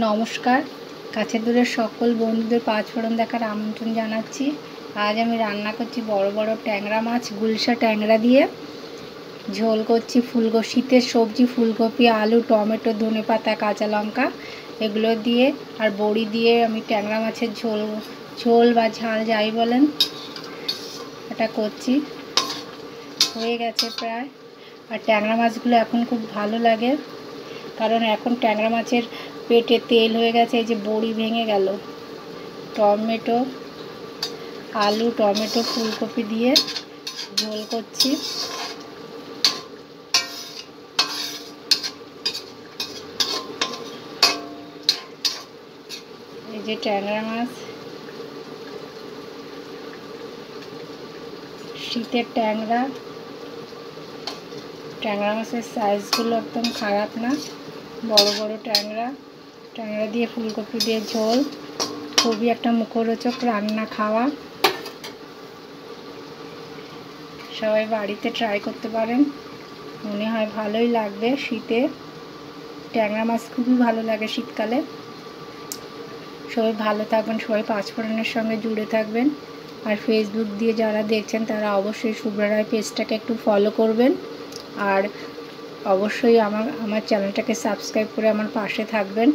নমস্কার, কাছে দূরের সকল বন্ধুদের পাঁচফোড়ন দেখার আমন্ত্রণ জানাচ্ছি। আজ আমি রান্না করছি বড় বড় ট্যাংরা মাছ, গুলশা ট্যাংরা দিয়ে ঝোল করছি। শীতের সবজি ফুলকপি, আলু, টমেটো, ধনেপাতা, কাঁচা লঙ্কা এগুলো দিয়ে আর বড়ি দিয়ে আমি ট্যাংরা মাছের ঝোল বা ঝাল যাই বলেন এটা করছি। হয়ে গেছে প্রায়। আর ট্যাংরা মাছগুলো এখন খুব ভালো লাগে, কারণ এখন ট্যাংরা মাছের পেটে তেল হয়ে গেছে। এই যে বড়ি ভেঙে গেল, টমেটো, আলু, টমেটো, ফুলকপি দিয়ে ঝোল করছি। এই যে ট্যাংরা মাছ, শীতের ট্যাংরা মাছের সাইজগুলো একদম খারাপ না, বড় বড় ট্যাংরা দিয়ে ফুলকপি দিয়ে ঝোল, খুবই একটা মুখরোচক রান্না খাওয়া। সবাই বাড়িতে ট্রাই করতে পারেন, মনে হয় ভালোই লাগবে। শীতে ট্যাংরা মাছ খুবই ভালো লাগে শীতকালে। সবাই ভালো থাকবেন, সবাই পাঁচফোড়নের সঙ্গে জুড়ে থাকবেন। আর ফেসবুক দিয়ে যারা দেখছেন তারা অবশ্যই শুভ্রা রায় পেজটাকে একটু ফলো করবেন, আর অবশ্যই আমার চ্যানেলটাকে সাবস্ক্রাইব করে আমার পাশে থাকবেন।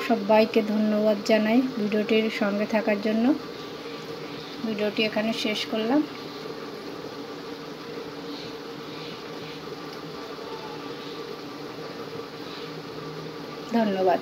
সবাইকে ধন্যবাদ জানাই ভিডিওটির সঙ্গে থাকার জন্য। ভিডিওটি এখানে শেষ করলাম। ধন্যবাদ।